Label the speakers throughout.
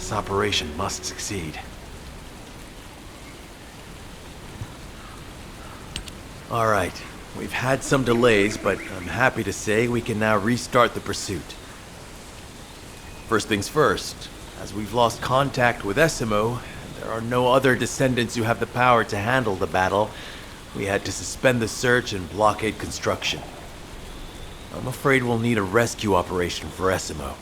Speaker 1: This operation must succeed. Alright, we've had some delays, but I'm happy to say we can now restart the pursuit. First things first, as we've lost contact with Essimo, and there are no other descendants who have the power to handle the battle, we had to suspend the search and blockade construction. I'm afraid we'll need a rescue operation for Essimo.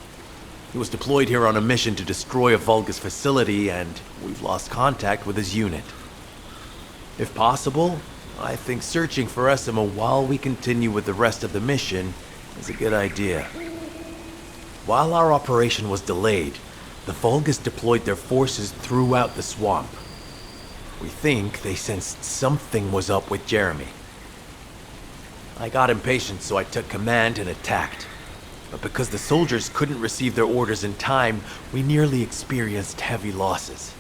Speaker 1: He was deployed here on a mission to destroy a Vulgus facility, and we've lost contact with his unit. If possible, I think searching for Essimo while we continue with the rest of the mission is a good idea. While our operation was delayed, the Vulgus deployed their forces throughout the swamp. We think they sensed something was up with Jeremy. I got impatient, so I took command and attacked. But because the soldiers couldn't receive their orders in time, we nearly experienced heavy losses.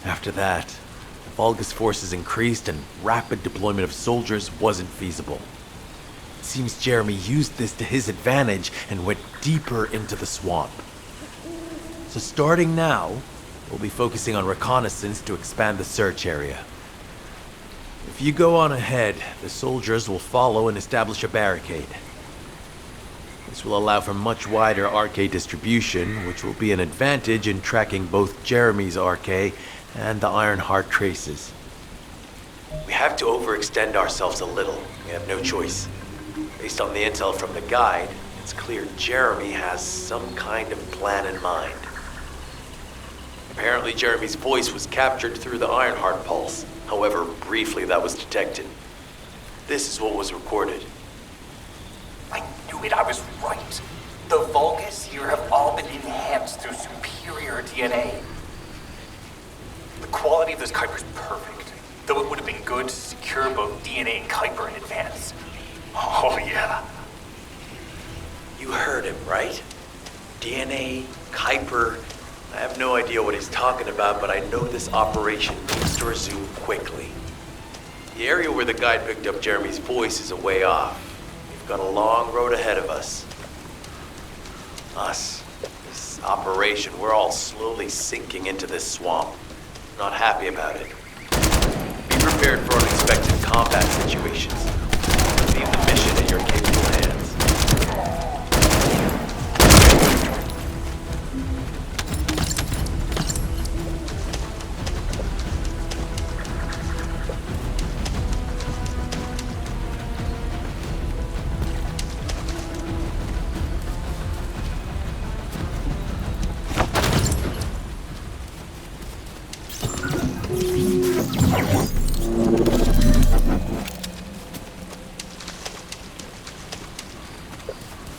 Speaker 1: After that, the Vulgus forces increased and rapid deployment of soldiers wasn't feasible. It seems Jeremy used this to his advantage and went deeper into the swamp. So starting now, we'll be focusing on reconnaissance to expand the search area. If you go on ahead, the soldiers will follow and establish a barricade. This will allow for much wider RK distribution, which will be an advantage in tracking both Jeremy's RK and the Ironheart traces. We have to overextend ourselves a little. We have no choice. Based on the intel from the guide, it's clear Jeremy has some kind of plan in mind. Apparently Jeremy's voice was captured through the Ironheart pulse. However, briefly that was detected. This is what was recorded.
Speaker 2: I knew it, I was right. The Vulgus here have all been enhanced through superior DNA. The quality of this Kuiper's perfect, though it would have been good to secure both DNA and Kuiper in advance. Oh yeah.
Speaker 1: You heard him, right? DNA, Kuiper. I have no idea what he's talking about, but I know this operation needs to resume quickly. The area where the guide picked up Jeremy's voice is a way off. We've got a long road ahead of us. This operation, we're all slowly sinking into this swamp. Not happy about it. Be prepared for unexpected combat situations. Leave the mission in your capable hands.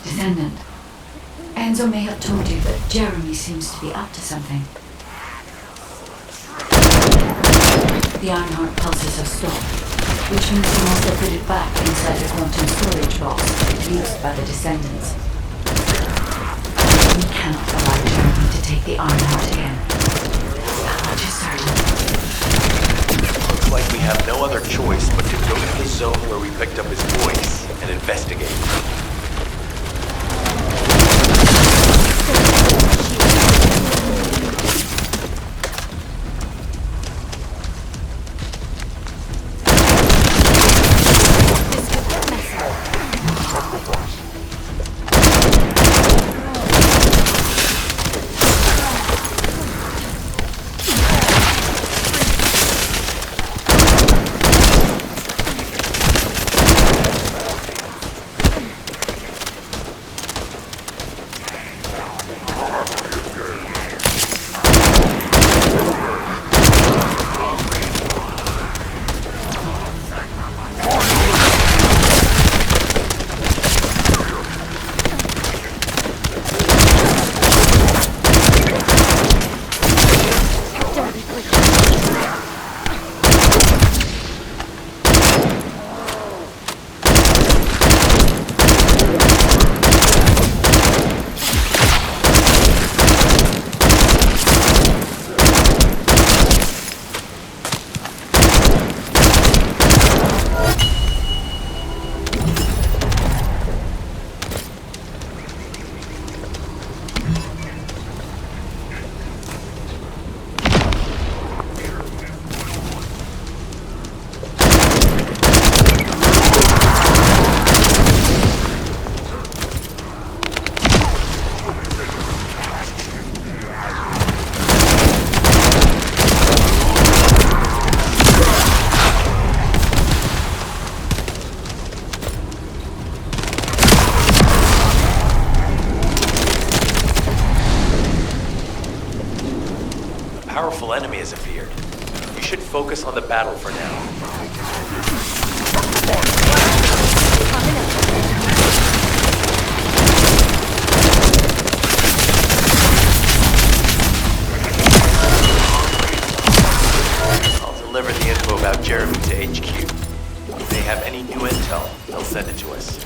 Speaker 3: Descendant, Enzo may have told you that Jeremy seems to be up to something. The Ironheart pulses have stopped, which means he must have put it back inside the quantum storage box used by the Descendants. We cannot allow Jeremy to take the Ironheart again. That much is certain.
Speaker 1: Looks like we have no other choice but to go to the zone where we picked up his voice and investigate. powerful enemy has appeared. You should focus on the battle for now. I'll deliver the info about Jeremy to HQ. If they have any new intel, they'll send it to us.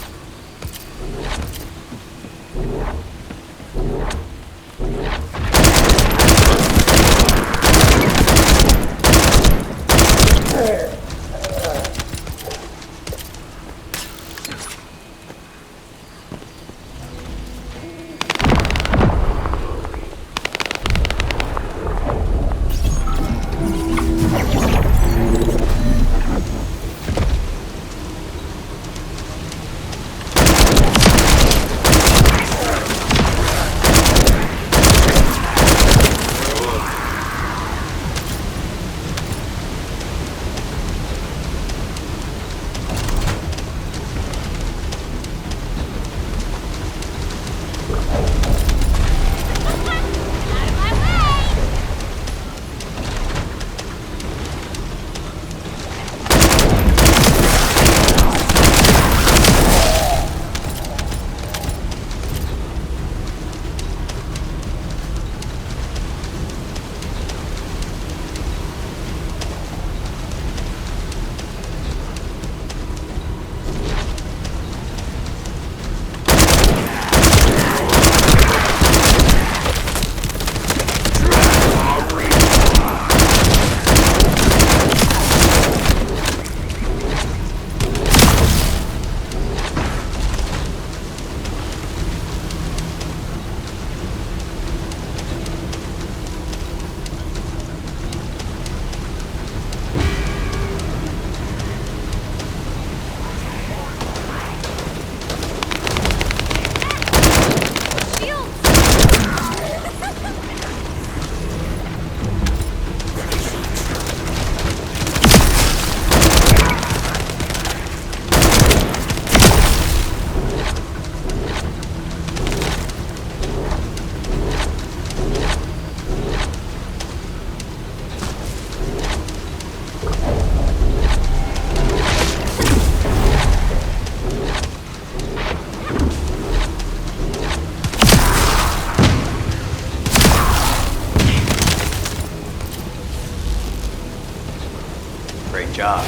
Speaker 1: Great job.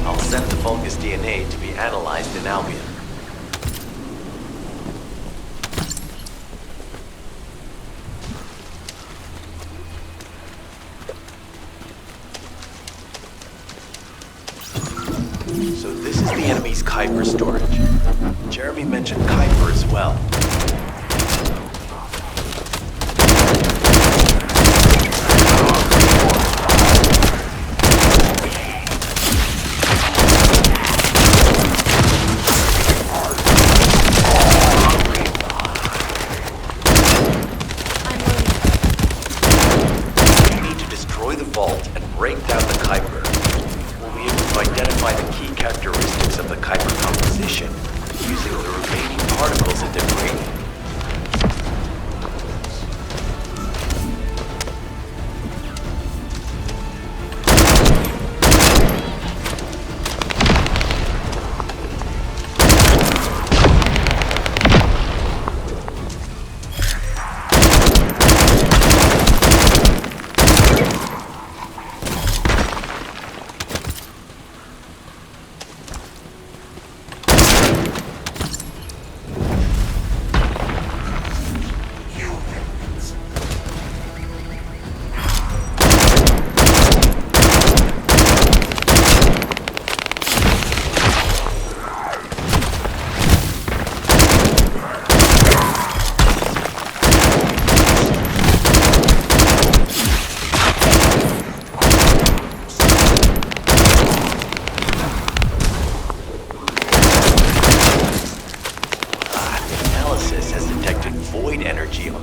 Speaker 1: I'll send the Vulgus DNA to be analyzed in Albion. So this is the enemy's Kuiper storage. Jeremy mentioned Kuiper as well.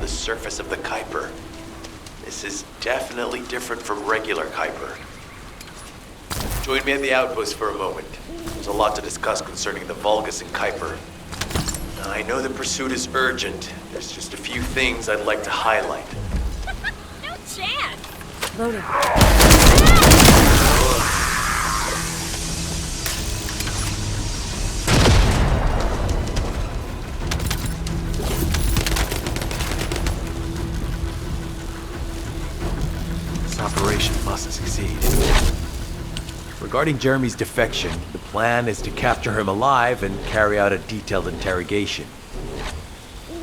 Speaker 1: Surface of the Kuiper. This is definitely different from regular Kuiper. Join me at the outpost for a moment. There's a lot to discuss concerning the Vulgus and Kuiper. Now, I know the pursuit is urgent. There's just a few things I'd like to highlight.
Speaker 4: No chance! Loading.
Speaker 1: This operation must succeed. Regarding Jeremy's defection, the plan is to capture him alive and carry out a detailed interrogation.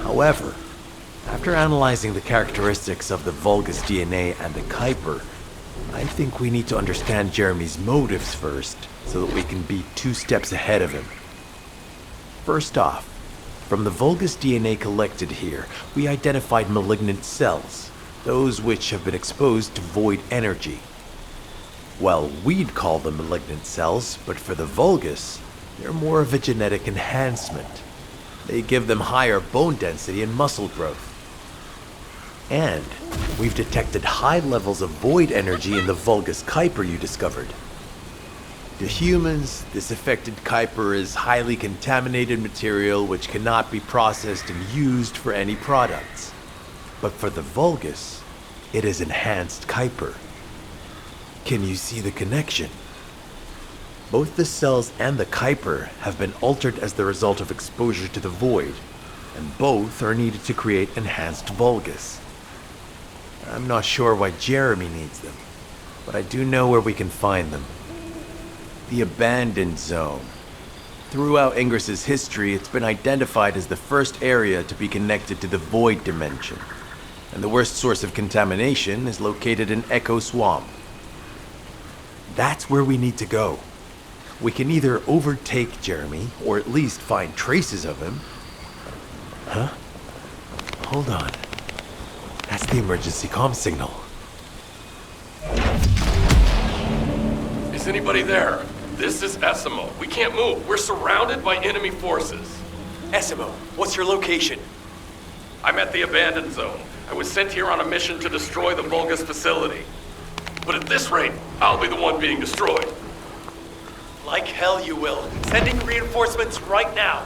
Speaker 1: However, after analyzing the characteristics of the Vulgus DNA and the Kuiper, I think we need to understand Jeremy's motives first, so that we can be 2 steps ahead of him. First off, from the Vulgus DNA collected here, we identified malignant cells, those which have been exposed to void energy. Well, we'd call them malignant cells, but for the Vulgus, they're more of a genetic enhancement. They give them higher bone density and muscle growth. And we've detected high levels of void energy in the Vulgus Kuiper you discovered. To humans, this affected Kuiper is highly contaminated material which cannot be processed and used for any products. But for the Vulgus, it is enhanced Kuiper. Can you see the connection? Both the cells and the Kuiper have been altered as the result of exposure to the void, and both are needed to create enhanced Vulgus. I'm not sure why Jeremy needs them, but I do know where we can find them. The Abandoned Zone. Throughout Ingris's history, it's been identified as the first area to be connected to the Void Dimension, and the worst source of contamination is located in Echo Swamp. That's where we need to go. We can either overtake Jeremy, or at least find traces of him. Huh? Hold on. That's the emergency comm signal.
Speaker 5: Is anybody there? This is Essimo. We can't move. We're surrounded by enemy forces.
Speaker 1: Essimo, what's your location?
Speaker 5: I'm at the Abandoned Zone. I was sent here on a mission to destroy the Vulgus facility. But at this rate, I'll be the one being destroyed.
Speaker 1: Like hell you will. Sending reinforcements right now.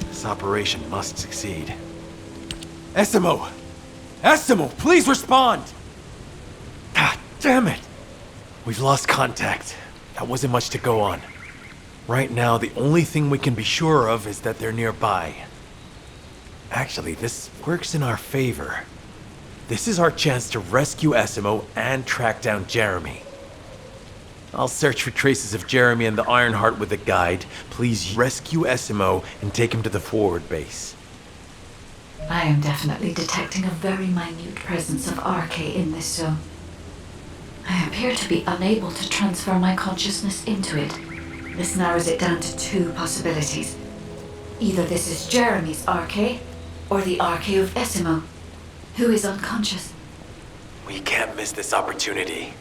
Speaker 1: This operation must succeed. Essimo! Essimo, please respond! God damn it! We've lost contact. That wasn't much to go on. Right now, the only thing we can be sure of is that they're nearby. Actually, this works in our favor. This is our chance to rescue Essimo and track down Jeremy. I'll search for traces of Jeremy and the Ironheart with a guide. Please rescue Essimo and take him to the forward base.
Speaker 3: I am definitely detecting a very minute presence of RK in this zone. I appear to be unable to transfer my consciousness into it. This narrows it down to 2 possibilities. Either this is Jeremy's RK, or the RK of Essimo, who is unconscious.
Speaker 1: We can't miss this opportunity.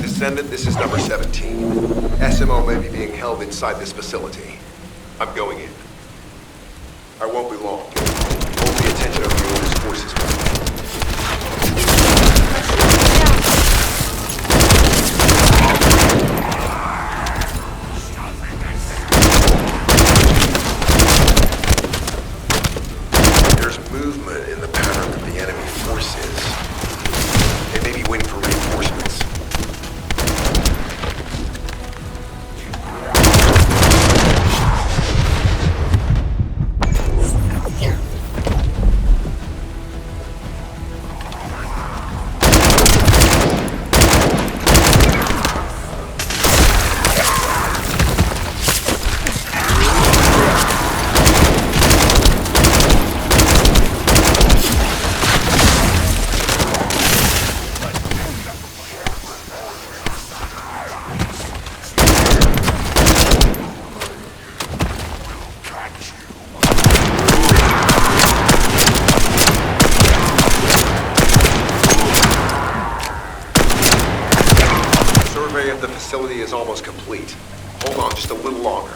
Speaker 6: Descendant, this is number 17. SMO may be being held inside this facility. I'm going in. I won't be long. Hold the attention of the Order's forces. There's movement in the pattern of the enemy forces. They may be waiting for reinforcements. of the facility is almost complete. Hold on just a little longer.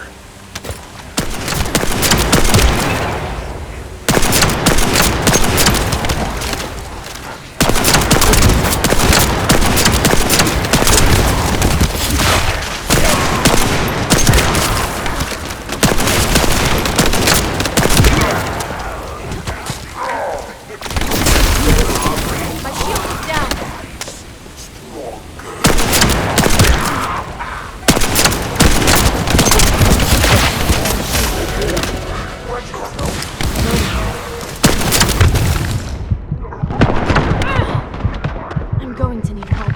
Speaker 4: I'm going to need help.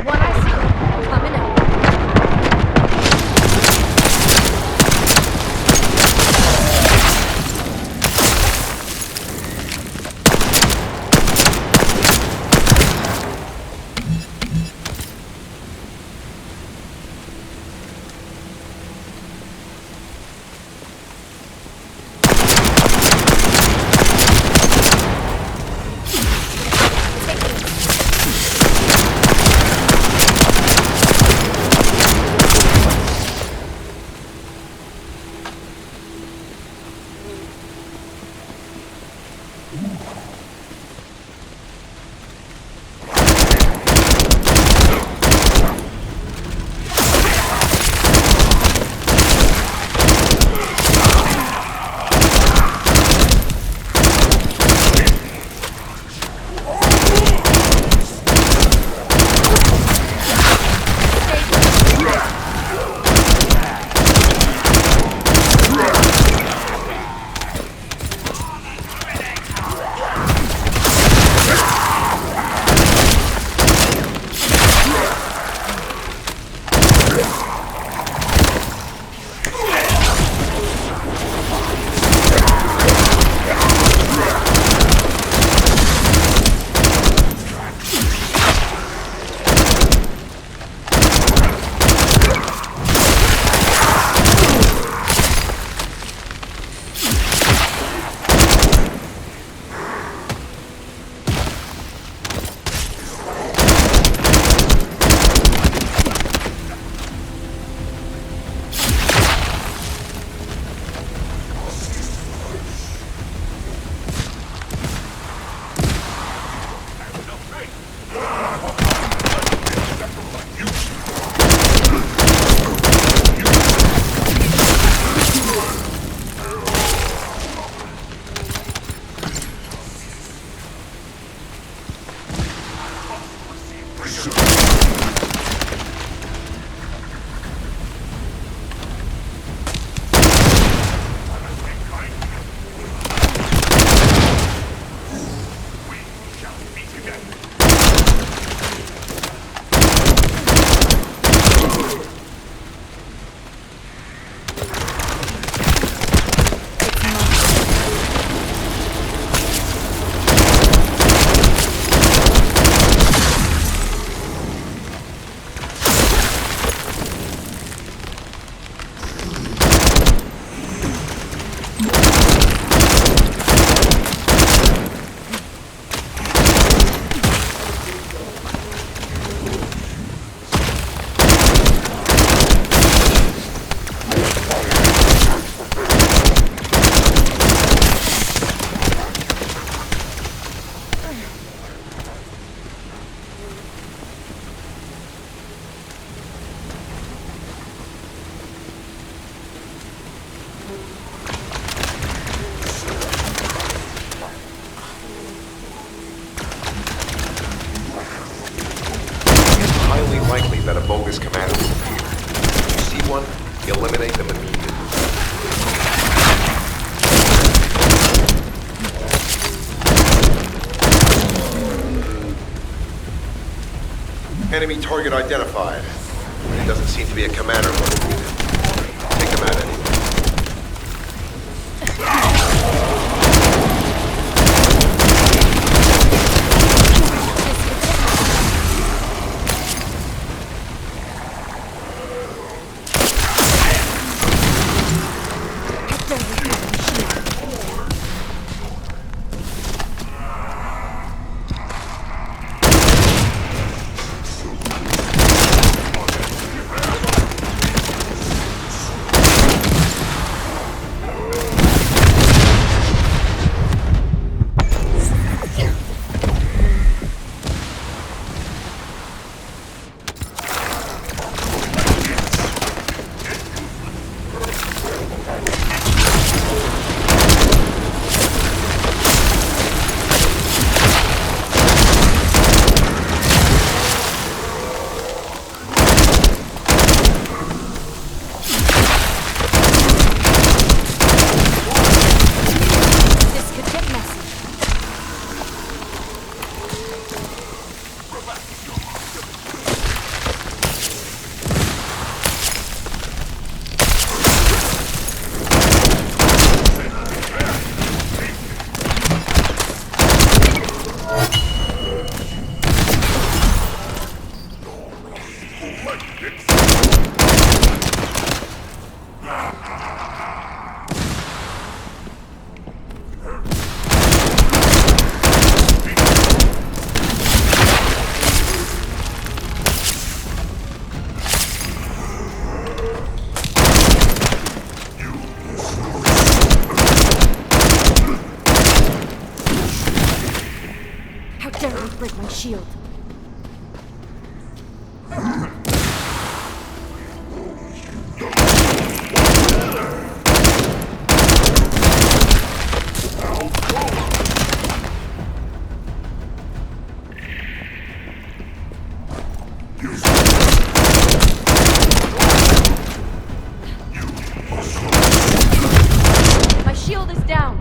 Speaker 4: One I see, coming out.
Speaker 6: Likely that a bogus commander will appear. If you see one, eliminate them immediately. Enemy target identified. It doesn't seem to be a commander located. Take him out anyway.
Speaker 4: break my shield. My shield is down.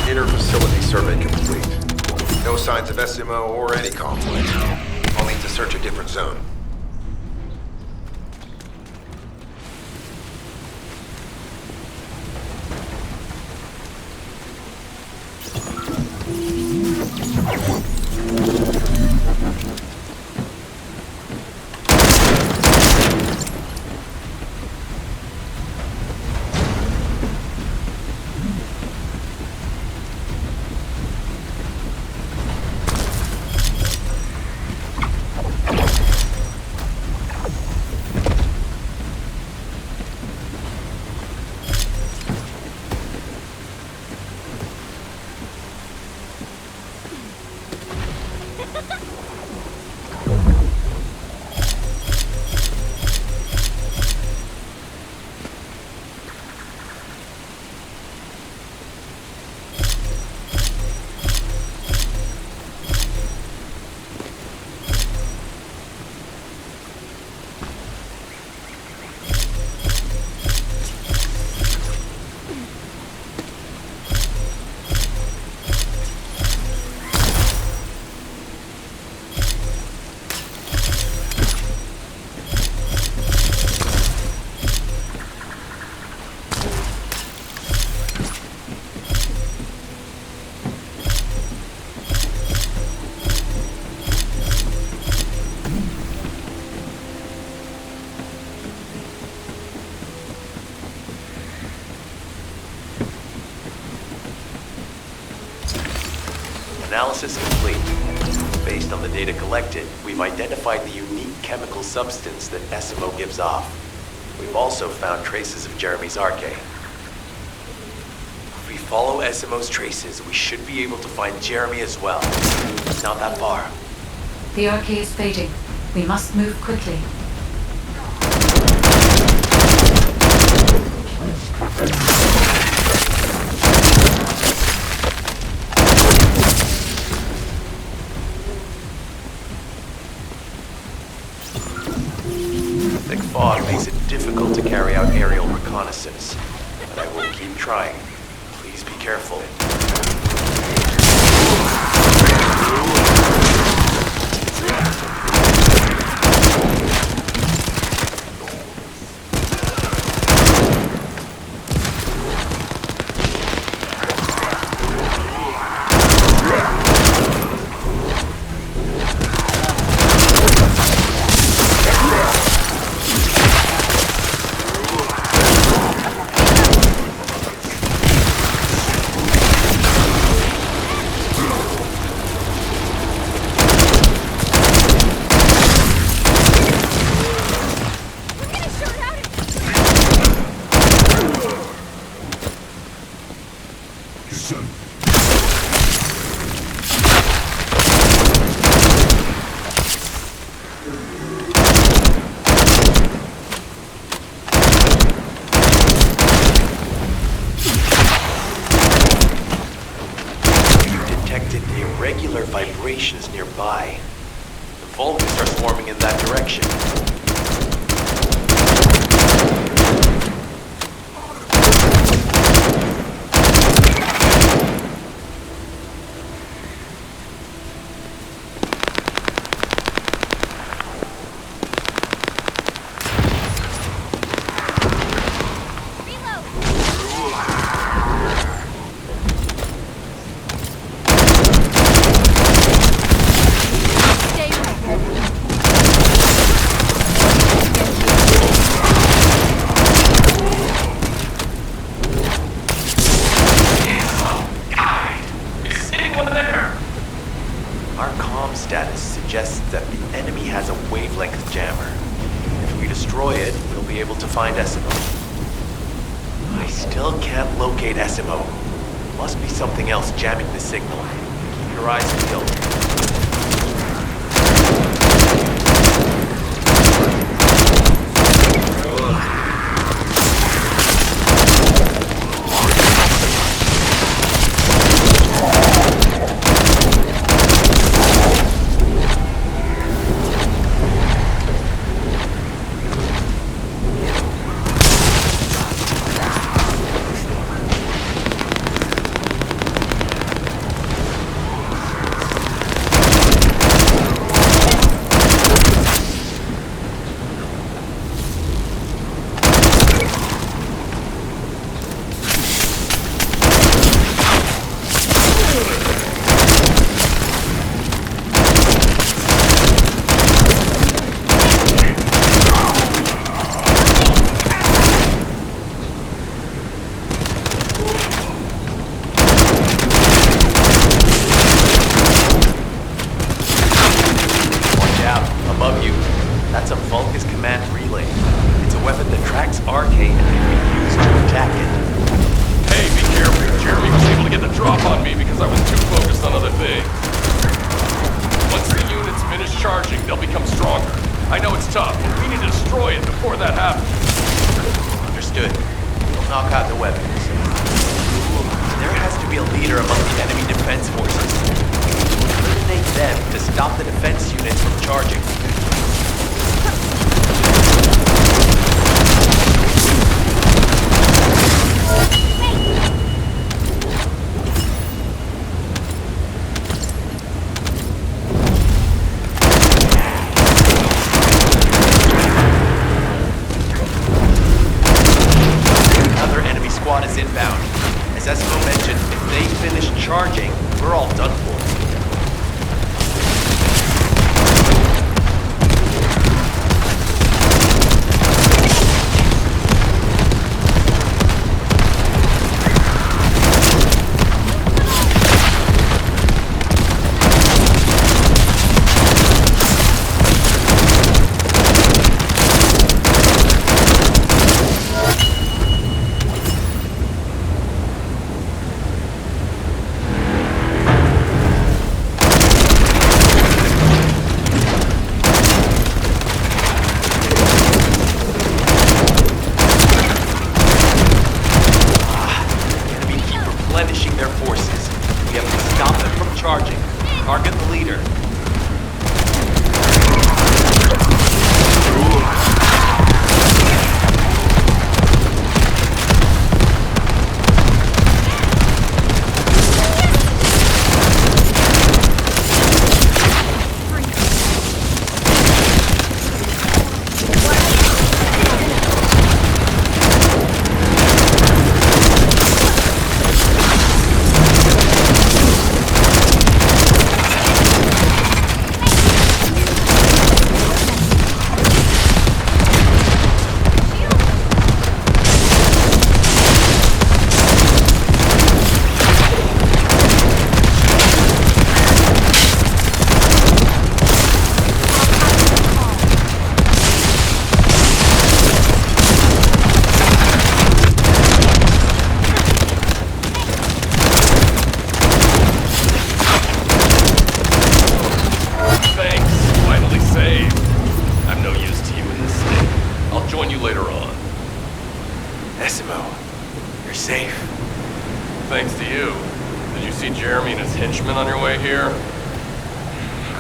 Speaker 6: Inner facility survey complete. No signs of SMO or any conflict. I'll need to search a different zone.
Speaker 1: Analysis complete. Based on the data collected, we've identified the unique chemical substance that SMO gives off. We've also found traces of Jeremy's Arche. If we follow SMO's traces, we should be able to find Jeremy as well. It's not that far.
Speaker 3: The Arche is fading. We must move quickly.
Speaker 1: Thick fog makes it difficult to carry out aerial reconnaissance, but I will keep trying. Please be careful. Irregular vibrations nearby. The Vulcans are swarming in that direction. Our comm status suggests that the enemy has a wavelength jammer. If we destroy it, we'll be able to find SMO. I still can't locate SMO. Must be something else jamming the signal. Keep your eyes peeled.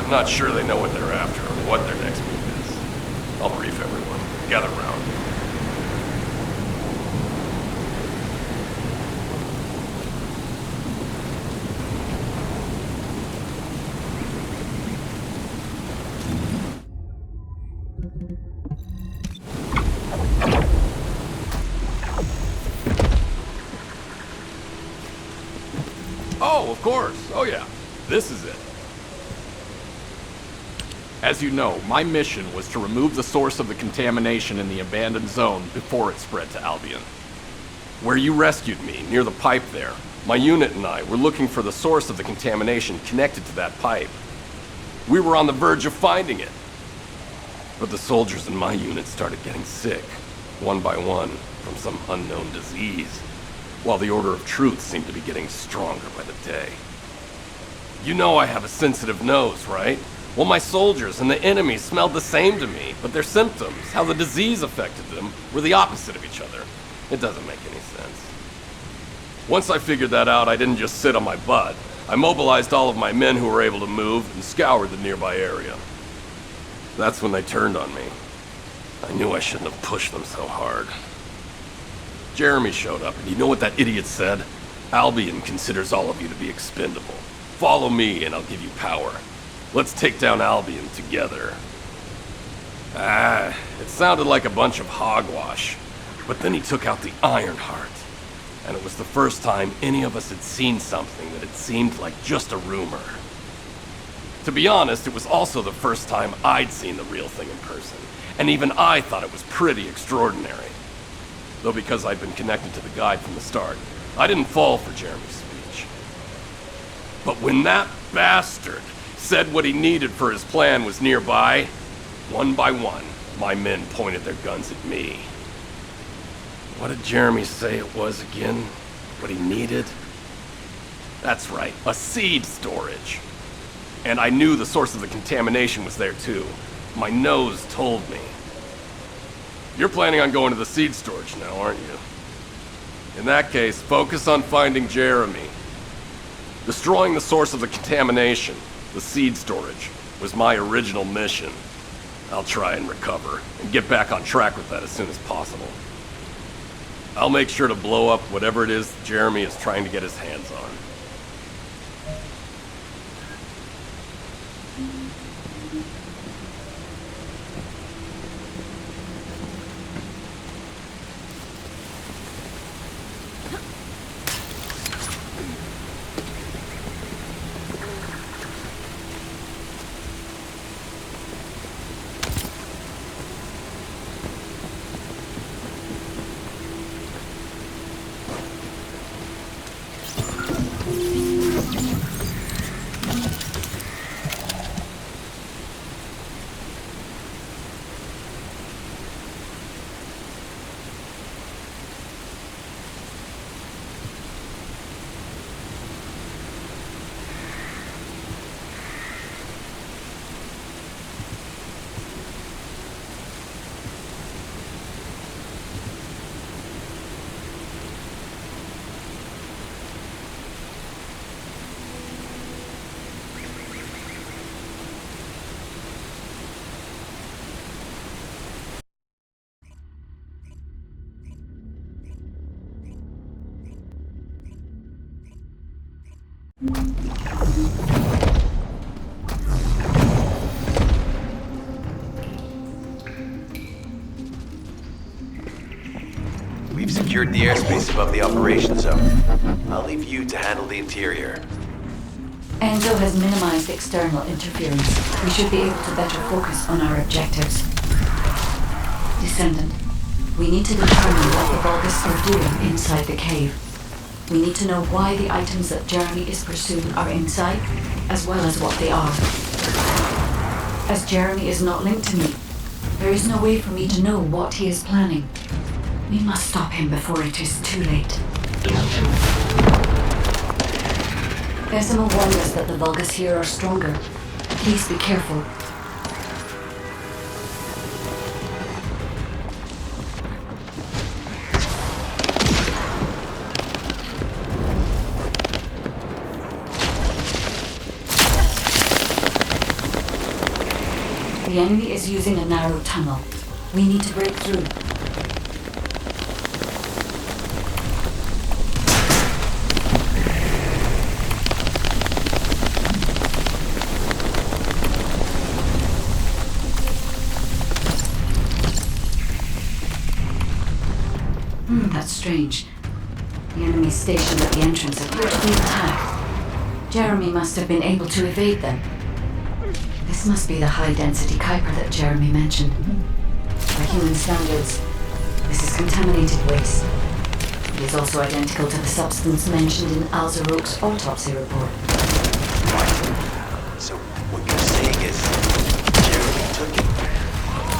Speaker 5: I'm not sure they know what they're after or what their next move is. I'll brief everyone. Gather round. Oh, of course. Oh, yeah. This is it. As you know, my mission was to remove the source of the contamination in the abandoned zone before it spread to Albion. Where you rescued me, near the pipe there, my unit and I were looking for the source of the contamination connected to that pipe. We were on the verge of finding it. But the soldiers in my unit started getting sick, one by one, from some unknown disease, while the Order of Truth seemed to be getting stronger by the day. You know I have a sensitive nose, right? Well, my soldiers and the enemy smelled the same to me, but their symptoms, how the disease affected them, were the opposite of each other. It doesn't make any sense. Once I figured that out, I didn't just sit on my butt. I mobilized all of my men who were able to move and scoured the nearby area. That's when they turned on me. I knew I shouldn't have pushed them so hard. Jeremy showed up, and you know what that idiot said? Albion considers all of you to be expendable. Follow me, and I'll give you power. Let's take down Albion together. It sounded like a bunch of hogwash. But then he took out the Ironheart. And it was the first time any of us had seen something that had seemed like just a rumor. To be honest, it was also the first time I'd seen the real thing in person. And even I thought it was pretty extraordinary. Though because I'd been connected to the guide from the start, I didn't fall for Jeremy's speech. But when that bastard said what he needed for his plan was nearby, one by one, my men pointed their guns at me. What did Jeremy say it was again? What he needed? That's right, a seed storage. And I knew the source of the contamination was there too. My nose told me. You're planning on going to the seed storage now, aren't you? In that case, focus on finding Jeremy. Destroying the source of the contamination, the seed storage, was my original mission. I'll try and recover, and get back on track with that as soon as possible. I'll make sure to blow up whatever it is Jeremy is trying to get his hands on.
Speaker 1: We've secured the airspace above the operation zone. I'll leave you to handle the interior.
Speaker 3: Enzo has minimized external interference. We should be able to better focus on our objectives. Descendant, we need to determine what the Vulgus are doing inside the cave. We need to know why the items that Jeremy is pursuing are inside, as well as what they are. As Jeremy is not linked to me, there is no way for me to know what he is planning. We must stop him before it is too late. Decima warned us that the Vulgus here are stronger. Please be careful. The enemy is using a narrow tunnel. We need to break through. That's strange. The enemies stationed at the entrance appear to be attacked. Jeremy must have been able to evade them. This must be the high-density Kuiper that Jeremy mentioned. By human standards, this is contaminated waste. It is also identical to the substance mentioned in Alzarok's autopsy report.
Speaker 1: So what you're saying is Jeremy took it?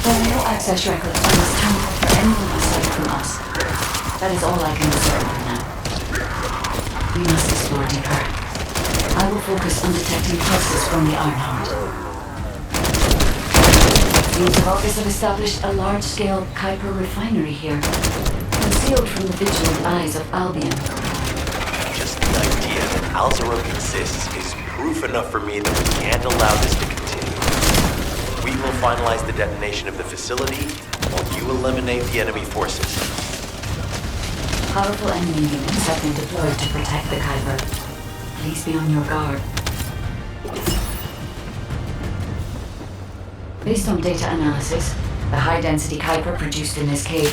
Speaker 3: There are no access records on this tunnel. anyone aside from us. That is all I can discern for now. We must explore deeper. I will focus on detecting pulses from the Ironheart. Seems the Vulgus have established a large-scale Kuiper refinery here, concealed from the vigilant eyes of Albion.
Speaker 1: Just the idea that Alzarok exists is proof enough for me that we can't allow this to continue. We will finalize the detonation of the facility while you eliminate the enemy forces.
Speaker 3: Powerful enemy units have been deployed to protect the Kuiper. Please be on your guard. Based on data analysis, the high-density Kuiper produced in this cave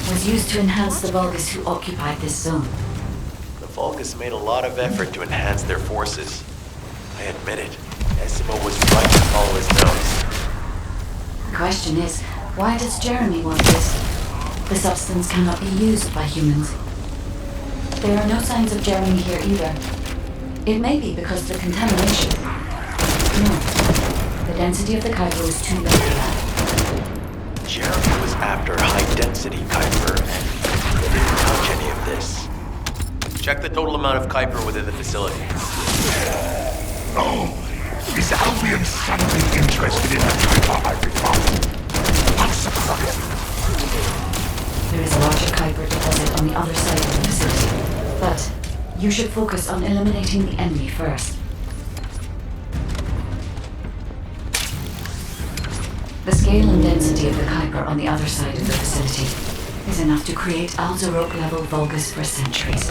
Speaker 3: was used to enhance the Vulgus who occupied this zone.
Speaker 1: The Vulgus made a lot of effort to enhance their forces. I admit it. Essimo was right to follow his nose.
Speaker 3: The question is, why does Jeremy want this? The substance cannot be used by humans. There are no signs of Jeremy here either. It may be because of the contamination. No. The density of the Kuiper was too low for that.
Speaker 1: Jeremy was after high-density Kuiper, and he didn't touch any of this. Check the total amount of Kuiper within the facility.
Speaker 7: Oh, is Albion suddenly interested in the Kuiper I refined? How surprising.
Speaker 3: There is a larger Kuiper deposit on the other side of the facility, but you should focus on eliminating the enemy first. The scale and density of the Kuiper on the other side of the facility is enough to create Alzarok-level Vulgus for centuries.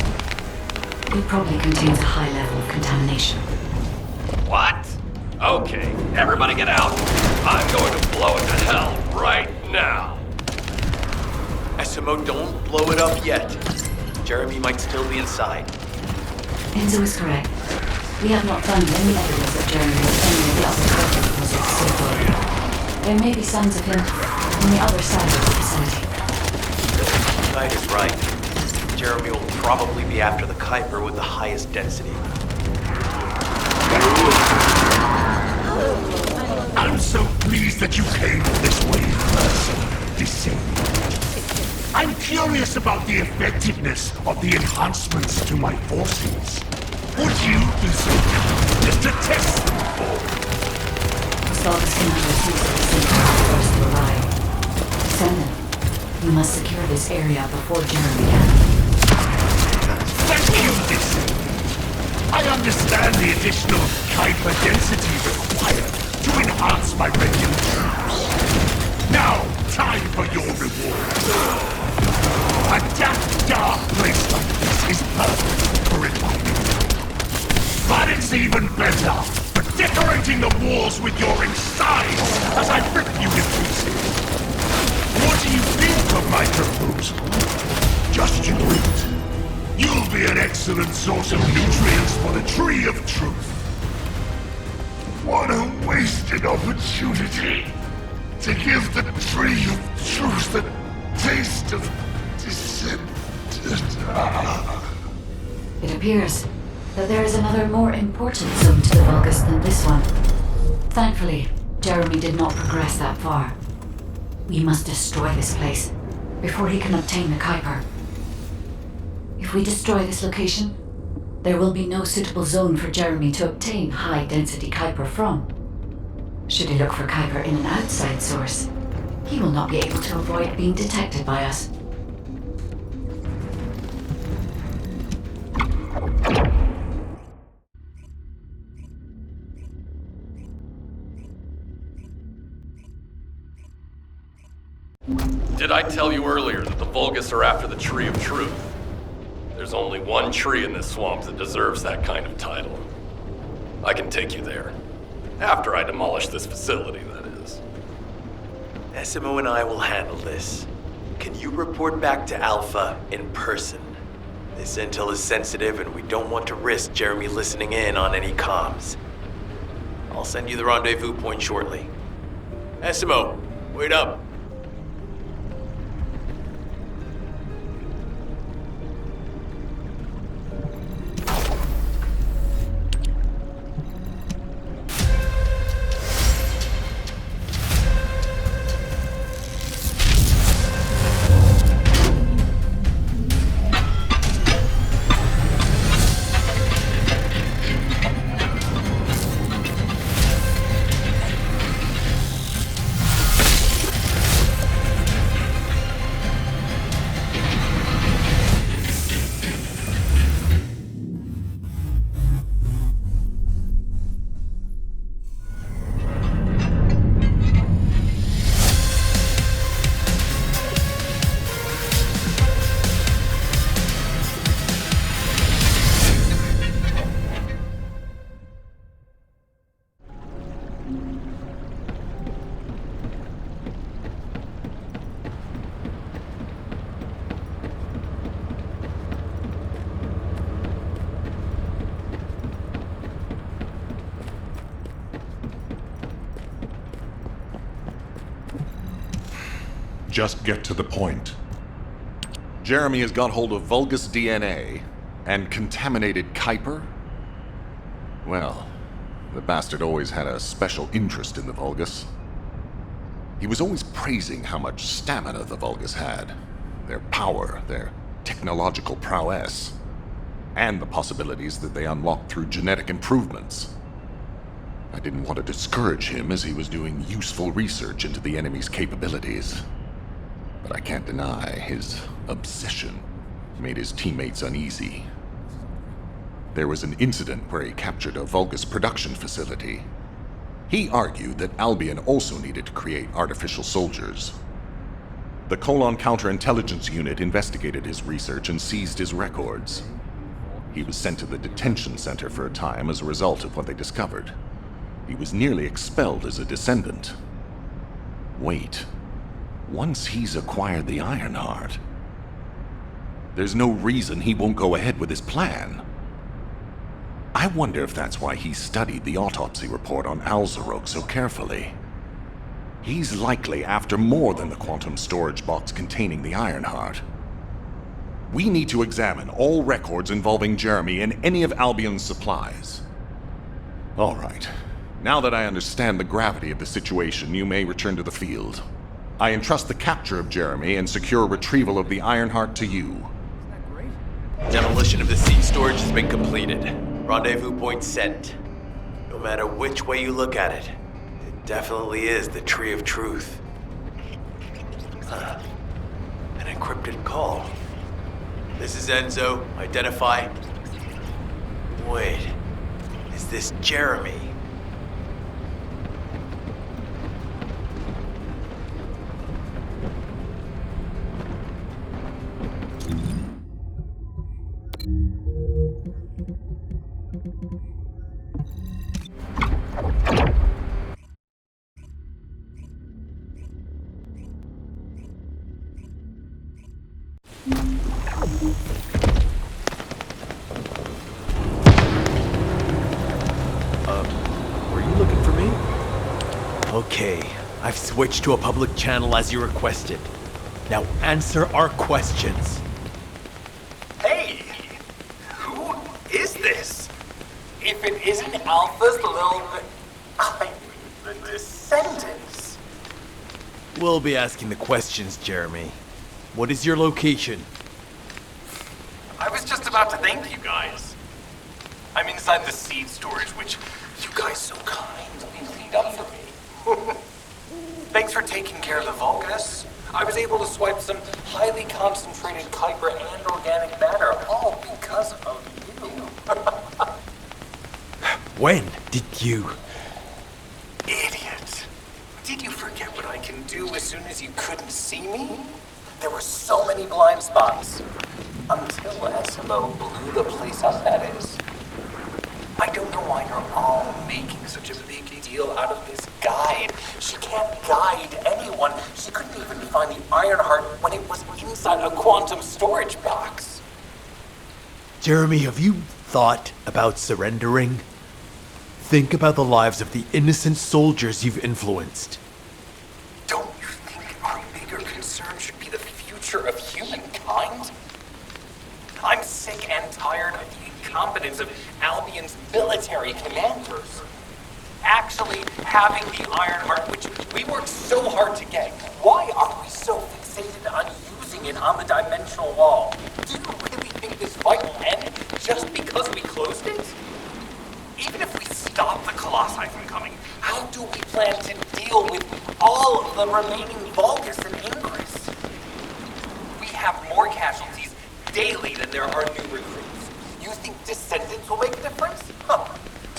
Speaker 3: It probably contains a high level of contamination.
Speaker 5: What? Okay, everybody get out. I'm going to blow it to hell right now.
Speaker 1: Essimo, don't blow it up yet. Jeremy might still be inside.
Speaker 3: Enzo is correct. We have not found any evidence that Jeremy was any of the other Kuiper deposits so far. There may be signs of him on the other side of the facility.
Speaker 1: The guide is right. Jeremy will probably be after the Kuiper with the highest density.
Speaker 7: I'm so pleased that you came this way first, Descendant. I'm curious about the effectiveness of the enhancements to my forces. Would you be so kind as to test them for me?
Speaker 3: Vulgus cannot refuse to be first to arrive. Descendant, you must secure this area before Jeremy can.
Speaker 7: Thank you, Descendant. I understand the additional Kuiper density required to enhance my regular troops. Now, time for your reward. A dark place like this is perfect for refining. But it's even better for decorating the walls with your insides as I rip you to pieces. What do you think of my proposal? Just you wait. You'll be an excellent source of nutrients for the Tree of Truth. What a wasted opportunity to give the Tree of Truth the taste of Descendant.
Speaker 3: It appears that there is another more important zone to the Vulgus than this one. Thankfully, Jeremy did not progress that far. We must destroy this place before he can obtain the Kuiper. If we destroy this location, there will be no suitable zone for Jeremy to obtain high-density Kuiper from. Should he look for Kuiper in an outside source, he will not be able to avoid being detected by us.
Speaker 5: Did I tell you earlier that the Vulgus are after the Tree of Truth? There's only one tree in this swamp that deserves that kind of title. I can take you there. After I demolish this facility, that is.
Speaker 1: Essimo and I will handle this. Can you report back to Alpha in person? This intel is sensitive and we don't want to risk Jeremy listening in on any comms. I'll send you the rendezvous point shortly. Essimo, wait up.
Speaker 8: Just get to the point.
Speaker 9: Jeremy has got hold of Vulgus DNA and contaminated Kuiper? Well, the bastard always had a special interest in the Vulgus. He was always praising how much stamina the Vulgus had, their power, their technological prowess, and the possibilities that they unlocked through genetic improvements. I didn't want to discourage him as he was doing useful research into the enemy's capabilities. But I can't deny his obsession made his teammates uneasy. There was an incident where he captured a Vulgus production facility. He argued that Albion also needed to create artificial soldiers. The Colon Counterintelligence Unit investigated his research and seized his records. He was sent to the detention center for a time as a result of what they discovered. He was nearly expelled as a Descendant. Wait. Once he's acquired the Ironheart, there's no reason he won't go ahead with his plan. I wonder if that's why he studied the autopsy report on Alzarok so carefully. He's likely after more than the quantum storage box containing the Ironheart. We need to examine all records involving Jeremy and any of Albion's supplies. All right. Now that I understand the gravity of the situation, you may return to the field. I entrust the capture of Jeremy and secure retrieval of the Ironheart to you.
Speaker 1: Demolition of the seed storage has been completed. Rendezvous point set. No matter which way you look at it, it definitely is the Tree of Truth. An encrypted call. This is Enzo. Identify. Wait. Is this Jeremy? Were you looking for me? Okay, I've switched to a public channel as you requested. Now answer our questions.
Speaker 2: Hey! Who is this? If it isn't Alpha's little... the Descendants.
Speaker 1: We'll be asking the questions, Jeremy. What is your location?
Speaker 2: I was just about to thank you guys. I'm inside the seed storage, which you guys so kindly cleaned up for me. Thanks for taking care of the Vulgus. I was able to swipe some highly concentrated Kuiper and organic matter, all because of you.
Speaker 1: When did you?
Speaker 2: Idiot. Did you forget what I can do as soon as you couldn't see me? There were so many blind spots. Until SMO blew the place up, that is. I don't know why you're all making such a big deal out of this guide. She can't guide anyone. She couldn't even find the Ironheart when it was inside a quantum storage box.
Speaker 1: Jeremy, have you thought about surrendering? Think about the lives of the innocent soldiers you've influenced.
Speaker 2: Don't you think our bigger concern should be the future of humankind? I'm sick and tired of the incompetence of Albion's military commanders. Actually having the Ironheart, which we worked so hard to get, why are we so fixated on using it on the dimensional wall? Do you really think this fight will end just because we closed it? Even if we stop the Colossi from coming, how do we plan to deal with all of the remaining Vulgus and Ingress? We have more casualties daily than there are new recruits. You think Descendants will make a difference? Huh.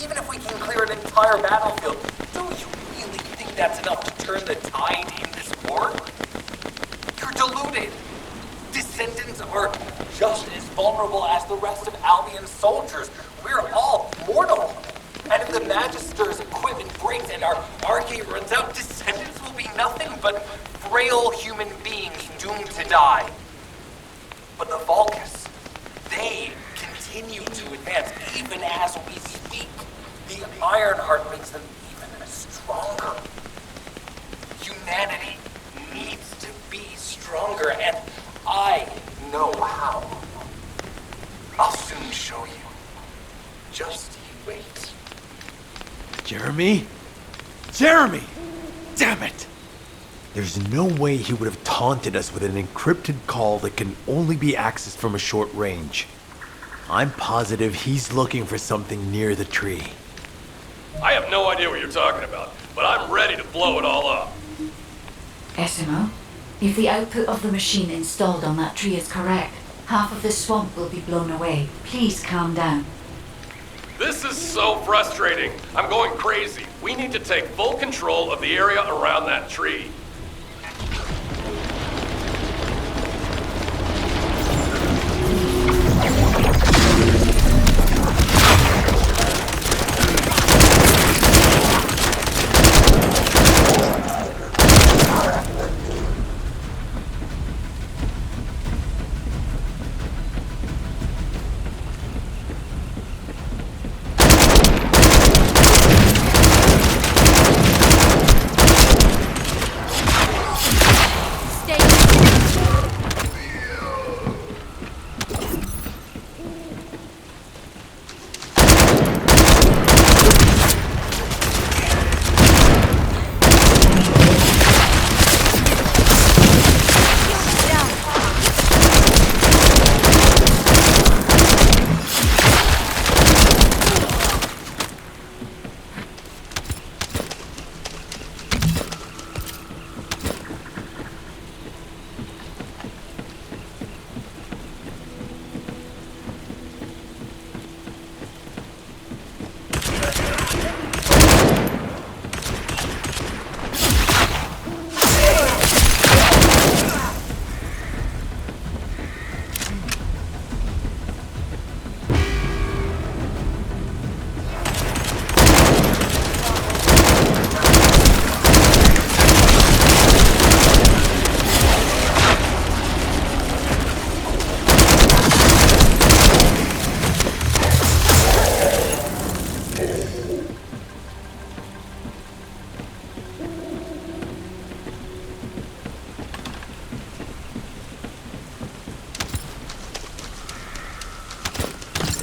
Speaker 2: Even if we can clear an entire battlefield, do you really think that's enough to turn the tide in this war? You're deluded. Descendants are just as vulnerable as the rest of Albion's soldiers. We're all mortal. And if the Magister's equipment breaks and our arcade runs out, Descendants will be nothing but frail human beings doomed to die. But the Vulgus, they continue to advance even as we speak. The Ironheart makes them even stronger. Humanity needs to be
Speaker 1: Jeremy? Jeremy! Damn it! There's no way he would have taunted us with an encrypted call that can only be accessed from a short range. I'm positive he's looking for something near the tree.
Speaker 5: I have no idea what you're talking about, but I'm ready to blow it all up.
Speaker 3: SMO, if the output of the machine installed on that tree is correct, half of the swamp will be blown away. Please calm down.
Speaker 5: This is so frustrating. I'm going crazy. We need to take full control of the area around that tree.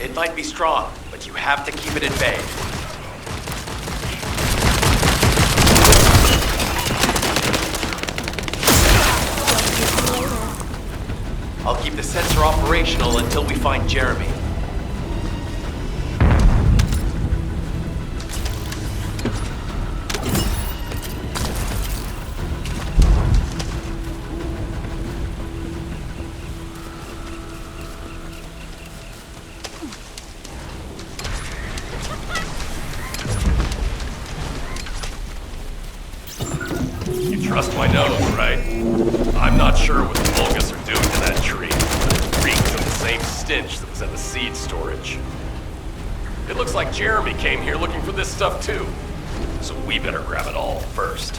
Speaker 1: It might be strong, but you have to keep it at bay. I'll keep the sensor operational until we find Jeremy.
Speaker 5: Trust my nose, right? I'm not sure what the Vulgus are doing to that tree, but it reeks of the same stench that was at the seed storage. It looks like Jeremy came here looking for this stuff too, so we better grab it all first.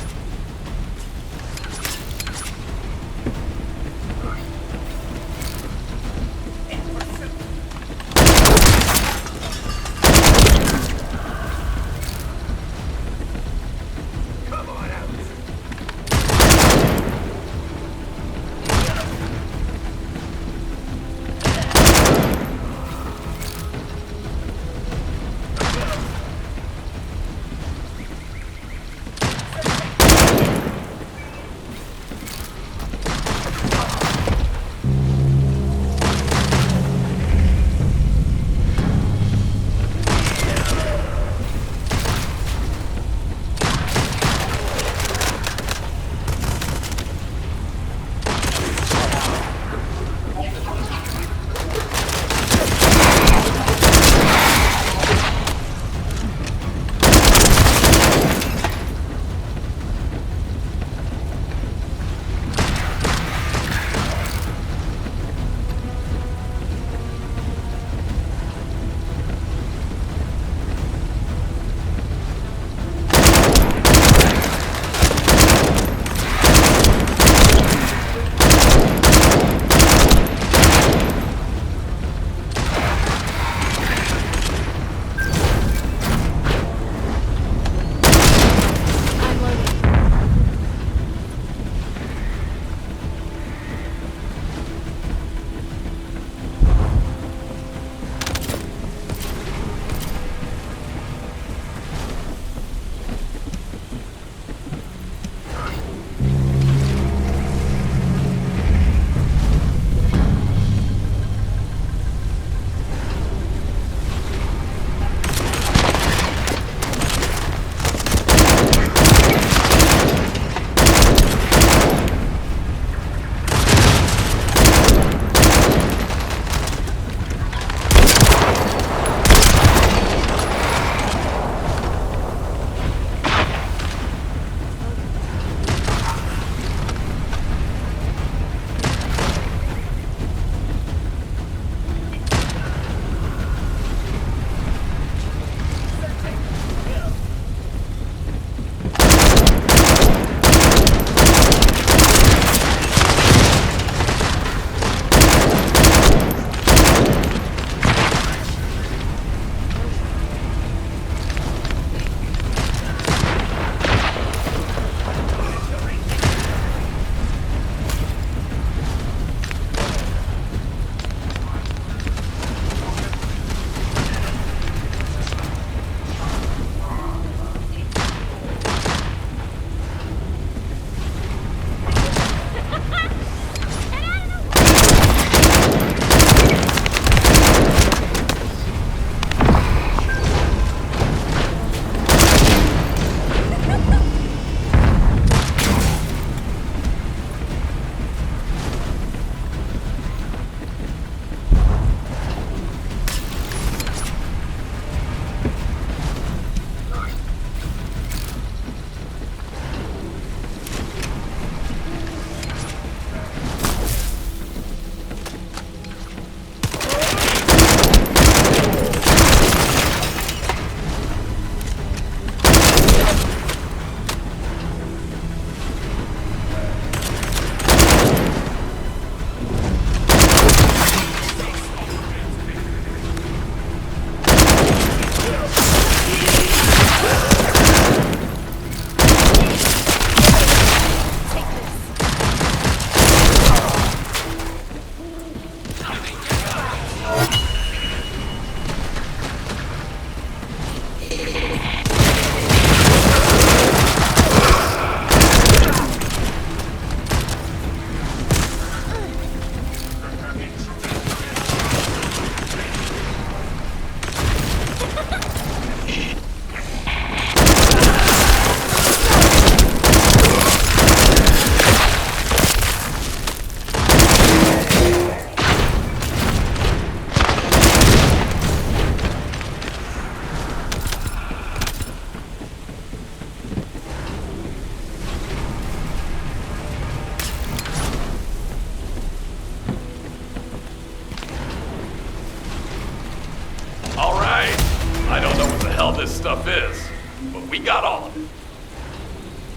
Speaker 5: got on?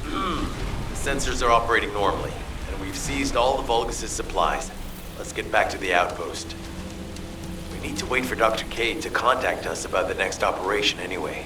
Speaker 1: The sensors are operating normally, and we've seized all the Vulgus' supplies. Let's get back to the outpost. We need to wait for Dr. Cade to contact us about the next operation anyway.